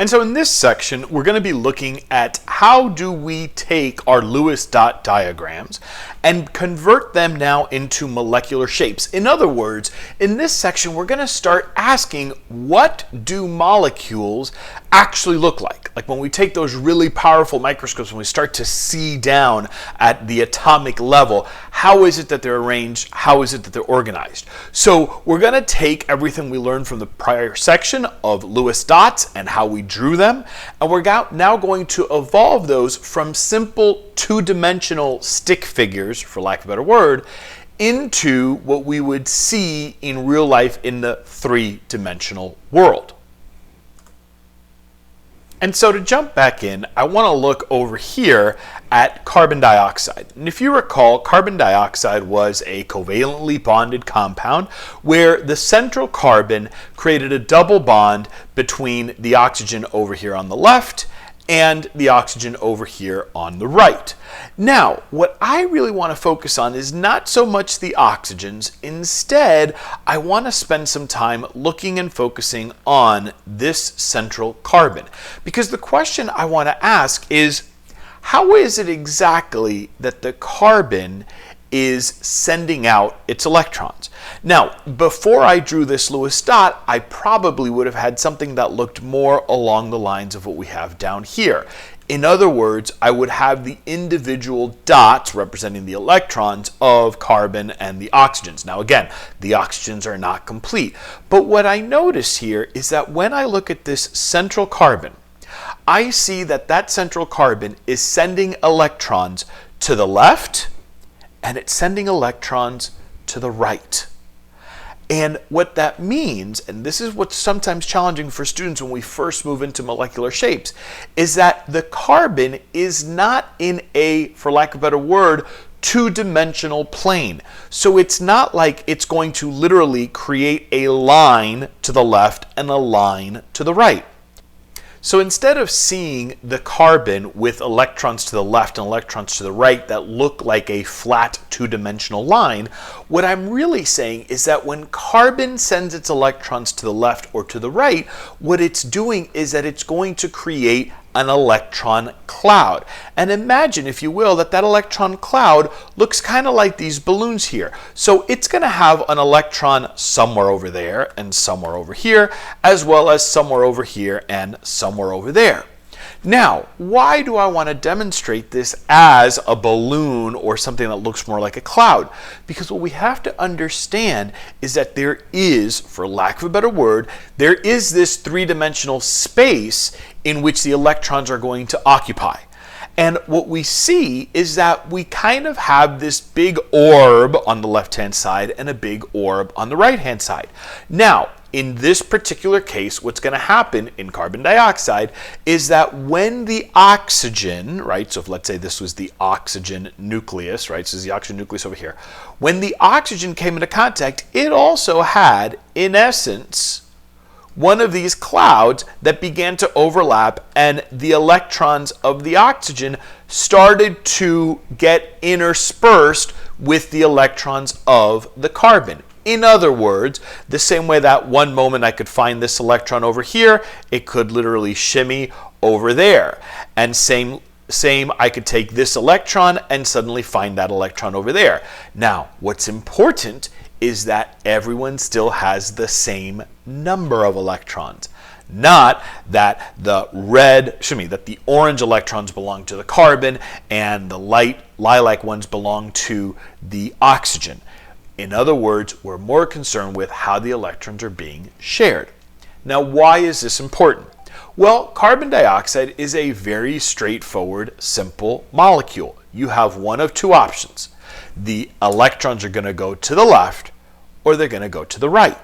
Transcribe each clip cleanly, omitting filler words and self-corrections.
And so in this section, we're going to be looking at how do we take our Lewis dot diagrams and convert them now into molecular shapes. In other words, in this section, we're going to start asking, what do molecules actually look like? Like when we take those really powerful microscopes and we start to see down at the atomic level, how is it that they're arranged? How is it that they're organized? So we're going to take everything we learned from the prior section of Lewis dots and how we drew them, and we're now going to evolve those from simple two-dimensional stick figures, for lack of a better word, into what we would see in real life in the three-dimensional world. And so to jump back in, I want to look over here at carbon dioxide. And if you recall, carbon dioxide was a covalently bonded compound where the central carbon created a double bond between the oxygen over here on the left and the oxygen over here on the right. Now, what I really want to focus on is not so much the oxygens. Instead, I want to spend some time looking and focusing on this central carbon. Because the question I want to ask is, how is it exactly that the carbon is sending out its electrons? Now, before I drew this Lewis dot, I probably would have had something that looked more along the lines of what we have down here. In other words, I would have the individual dots representing the electrons of carbon and the oxygens. Now again, the oxygens are not complete. But what I notice here is that when I look at this central carbon, I see that that central carbon is sending electrons to the left, and it's sending electrons to the right. And what that means, and this is what's sometimes challenging for students when we first move into molecular shapes, is that the carbon is not in a, for lack of a better word, two-dimensional plane. So it's not like it's going to literally create a line to the left and a line to the right. So instead of seeing the carbon with electrons to the left and electrons to the right that look like a flat two-dimensional line, what I'm really saying is that when carbon sends its electrons to the left or to the right, what it's doing is that it's going to create an electron cloud. And imagine, if you will, that that electron cloud looks kind of like these balloons here. So it's going to have an electron somewhere over there and somewhere over here, as well as somewhere over here and somewhere over there. Now, why do I want to demonstrate this as a balloon or something that looks more like a cloud? Because what we have to understand is that there is, for lack of a better word, there is this three-dimensional space in which the electrons are going to occupy. And what we see is that we kind of have this big orb on the left-hand side and a big orb on the right-hand side. Now, in this particular case, what's going to happen in carbon dioxide is that when the oxygen, right, so if let's say this was the oxygen nucleus, right, so this is the oxygen nucleus over here, when the oxygen came into contact, it also had, in essence, one of these clouds that began to overlap, and the electrons of the oxygen started to get interspersed with the electrons of the carbon. In other words, the same way that one moment I could find this electron over here, it could literally shimmy over there. And same, I could take this electron and suddenly find that electron over there. Now, what's important is that everyone still has the same number of electrons. Not that that the orange electrons belong to the carbon and the light lilac ones belong to the oxygen. In other words, we're more concerned with how the electrons are being shared. Now, why is this important? Well, carbon dioxide is a very straightforward, simple molecule. You have one of two options. The electrons are going to go to the left or they're going to go to the right.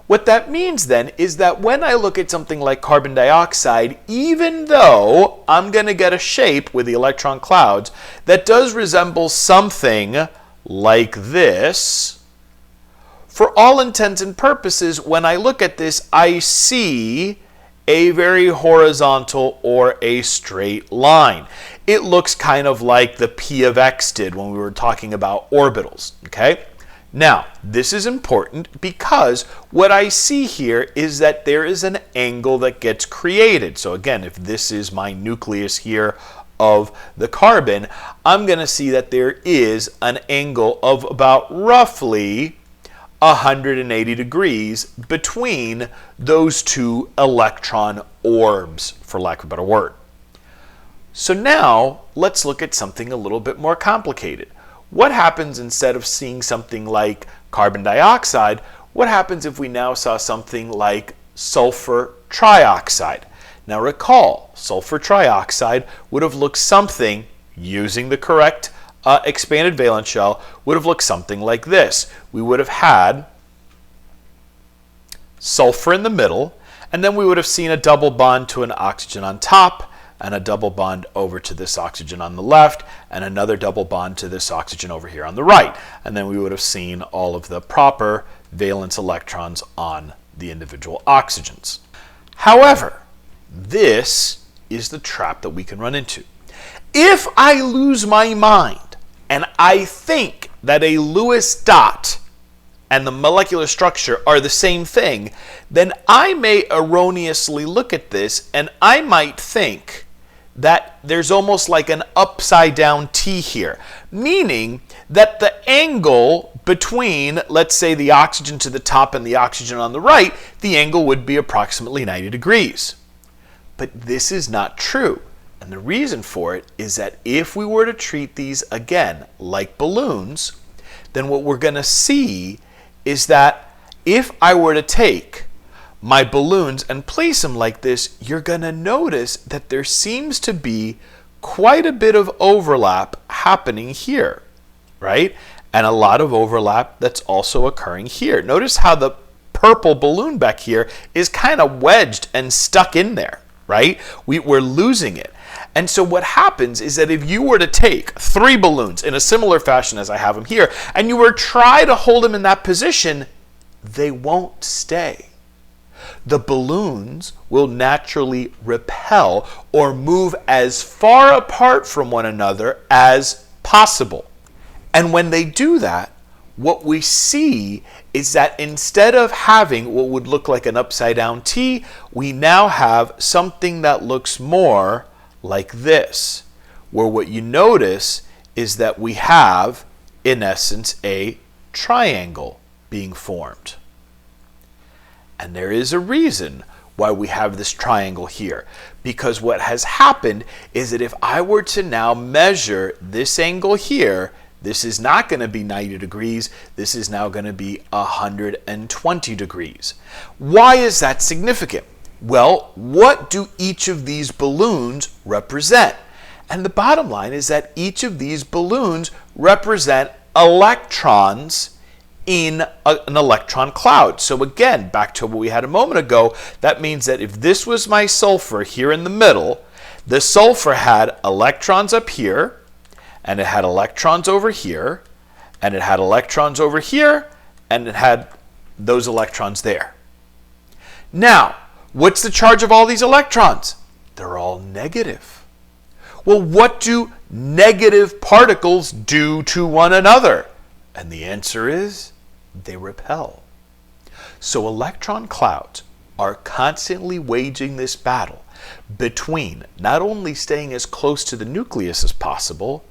What that means then is that when I look at something like carbon dioxide, even though I'm going to get a shape with the electron clouds that does resemble something like this, for all intents and purposes, when I look at this, I see a very horizontal or a straight line. It looks kind of like the P of X did when we were talking about orbitals, okay? Now, this is important because what I see here is that there is an angle that gets created. So again, if this is my nucleus here of the carbon, I'm going to see that there is an angle of about roughly 180 degrees between those two electron orbs, for lack of a better word. So now let's look at something a little bit more complicated. What happens instead of seeing something like carbon dioxide? What happens if we now saw something like sulfur trioxide? Now recall, sulfur trioxide would have looked something, using the correct expanded valence shell, would have looked something like this. We would have had sulfur in the middle, and then we would have seen a double bond to an oxygen on top, and a double bond over to this oxygen on the left, and another double bond to this oxygen over here on the right. And then we would have seen all of the proper valence electrons on the individual oxygens. However, this is the trap that we can run into. If I lose my mind and I think that a Lewis dot and the molecular structure are the same thing, then I may erroneously look at this and I might think that there's almost like an upside down T here, meaning that the angle between, let's say, the oxygen to the top and the oxygen on the right, the angle would be approximately 90 degrees. But this is not true. And the reason for it is that if we were to treat these again like balloons, then what we're going to see is that if I were to take my balloons and place them like this, you're going to notice that there seems to be quite a bit of overlap happening here, right? And a lot of overlap that's also occurring here. Notice how the purple balloon back here is kind of wedged and stuck in there, right? We're losing it. And so what happens is that if you were to take 3 balloons in a similar fashion as I have them here, and you were to try to hold them in that position, they won't stay. The balloons will naturally repel or move as far apart from one another as possible. And when they do that, what we see is that instead of having what would look like an upside down T, we now have something that looks more like this, where what you notice is that we have, in essence, a triangle being formed. And there is a reason why we have this triangle here, because what has happened is that if I were to now measure this angle here, this is not going to be 90 degrees, this is now going to be 120 degrees. Why is that significant? Well, what do each of these balloons represent? And the bottom line is that each of these balloons represent electrons in an electron cloud. So again, back to what we had a moment ago, that means that if this was my sulfur here in the middle, the sulfur had electrons up here, and it had electrons over here, and it had electrons over here, and it had those electrons there. Now, what's the charge of all these electrons? They're all negative. Well, what do negative particles do to one another? And the answer is they repel. So electron clouds are constantly waging this battle between not only staying as close to the nucleus as possible,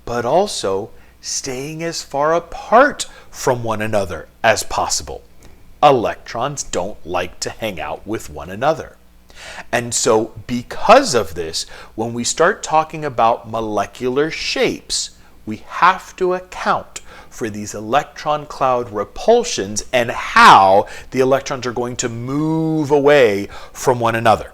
but also staying as far apart from one another as possible. Electrons don't like to hang out with one another. And so because of this, when we start talking about molecular shapes, we have to account for these electron cloud repulsions and how the electrons are going to move away from one another.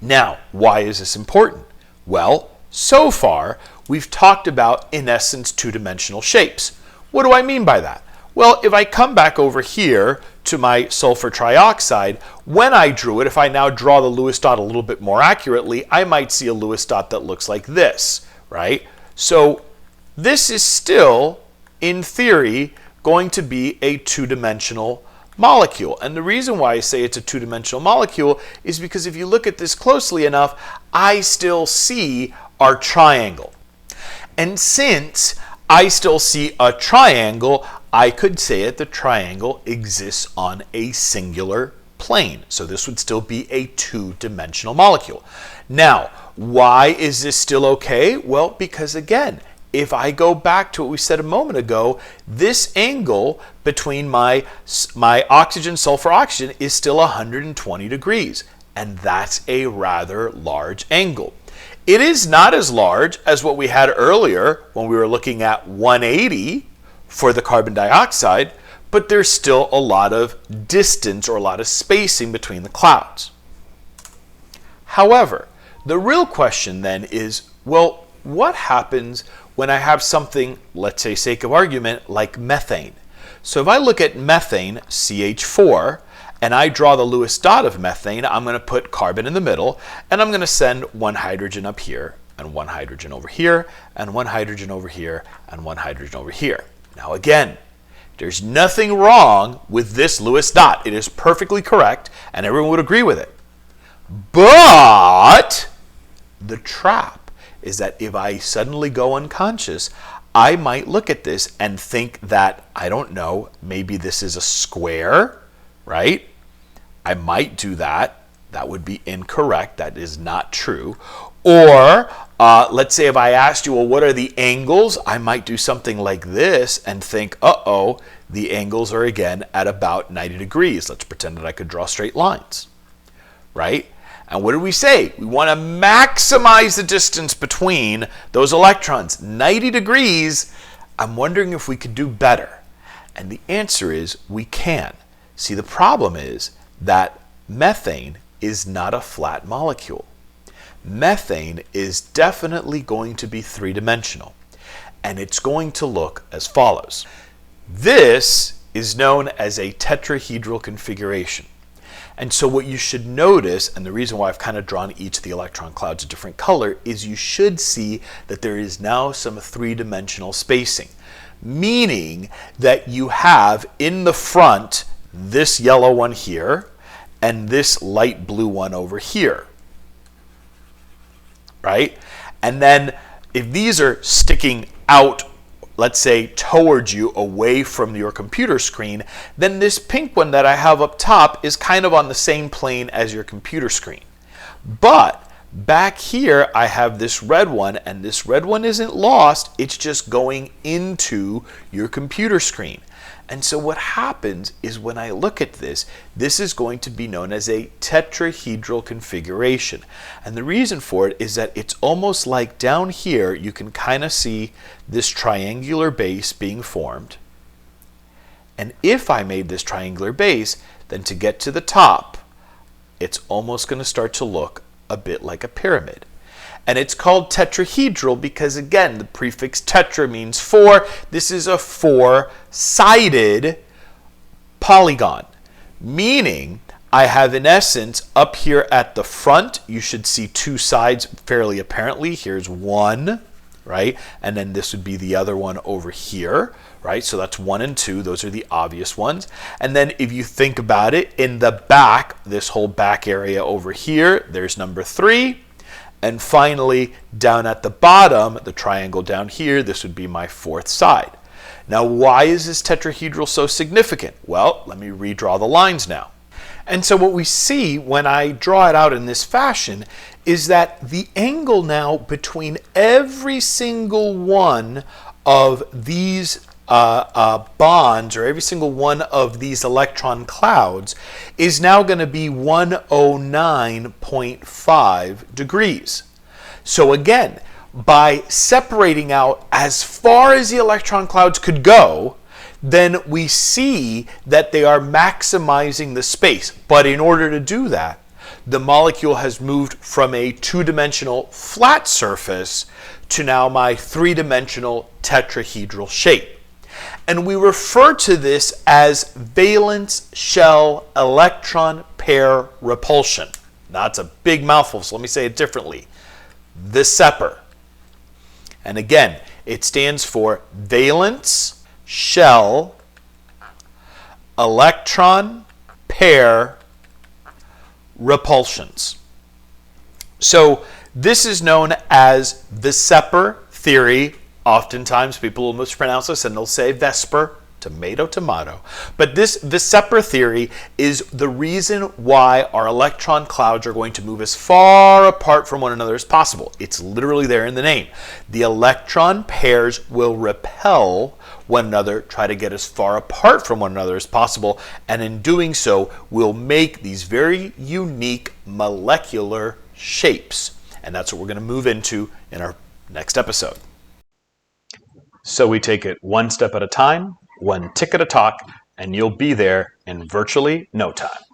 Now, why is this important? Well, so far, we've talked about, in essence, two-dimensional shapes. What do I mean by that? Well, if I come back over here to my sulfur trioxide, when I drew it, if I now draw the Lewis dot a little bit more accurately, I might see a Lewis dot that looks like this, right? So this is still, in theory, going to be a two-dimensional molecule. And the reason why I say it's a two-dimensional molecule is because if you look at this closely enough, I still see our triangle. And since I still see a triangle, I could say that the triangle exists on a singular plane. So this would still be a two-dimensional molecule. Now, why is this still okay? Well, because again, if I go back to what we said a moment ago, this angle between my oxygen, sulfur, oxygen is still 120 degrees. And that's a rather large angle. It is not as large as what we had earlier when we were looking at 180 for the carbon dioxide, but there's still a lot of distance or a lot of spacing between the clouds. However, the real question then is, well, what happens when I have something, let's say, sake of argument, like methane? So if I look at methane, CH4, and I draw the Lewis dot of methane, I'm going to put carbon in the middle, and I'm going to send one hydrogen up here, and one hydrogen over here, and one hydrogen over here, and one hydrogen over here. Now again, there's nothing wrong with this Lewis dot. It is perfectly correct, and everyone would agree with it. But the trap is that if I suddenly go unconscious, I might look at this and think that, I don't know, maybe this is a square, right? I might do that. That would be incorrect. That is not true. Or let's say if I asked you, well, what are the angles? I might do something like this and think, uh-oh, the angles are again at about 90 degrees. Let's pretend that I could draw straight lines, right? And what did we say? We want to maximize the distance between those electrons. 90 degrees, I'm wondering if we could do better. And the answer is we can. See, the problem is that methane is not a flat molecule. Methane is definitely going to be three-dimensional, and it's going to look as follows. This is known as a tetrahedral configuration. And so what you should notice, and the reason why I've kind of drawn each of the electron clouds a different color, is you should see that there is now some three-dimensional spacing, meaning that you have in the front this yellow one here and this light blue one over here, right? And then if these are sticking out, let's say towards you, away from your computer screen, then this pink one that I have up top is kind of on the same plane as your computer screen. But back here I have this red one, and this red one isn't lost, it's just going into your computer screen. And so what happens is when I look at this, this is going to be known as a tetrahedral configuration. And the reason for it is that it's almost like down here, you can kind of see this triangular base being formed. And if I made this triangular base, then to get to the top, it's almost going to start to look a bit like a pyramid. And it's called tetrahedral because, again, the prefix tetra means four. This is a four-sided polygon, meaning I have, in essence, up here at the front, you should see two sides fairly apparently. Here's one, right? And then this would be the other one over here, right? So that's 1 and 2. Those are the obvious ones. And then if you think about it, in the back, this whole back area over here, there's number 3. And finally, down at the bottom, the triangle down here, this would be my 4th side. Now, why is this tetrahedral so significant? Well, let me redraw the lines now. And so what we see when I draw it out in this fashion is that the angle now between every single one of these bonds, or every single one of these electron clouds, is now going to be 109.5 degrees. So again, by separating out as far as the electron clouds could go, then we see that they are maximizing the space. But in order to do that, the molecule has moved from a two-dimensional flat surface to now my three-dimensional tetrahedral shape. And we refer to this as valence shell electron pair repulsion. Now, it's a big mouthful, so let me say it differently. The VSEPR. And again, it stands for valence shell electron pair repulsions. So this is known as the VSEPR theory. Oftentimes people will mispronounce this and they'll say VSEPR, Tomato, tomato. But this Vissepper theory is the reason why our electron clouds are going to move as far apart from one another as possible. It's literally there in the name. The electron pairs will repel one another, try to get as far apart from one another as possible, and in doing so, we'll make these very unique molecular shapes. And that's what we're going to move into in our next episode. So we take it one step at a time, one tick at a talk, and you'll be there in virtually no time.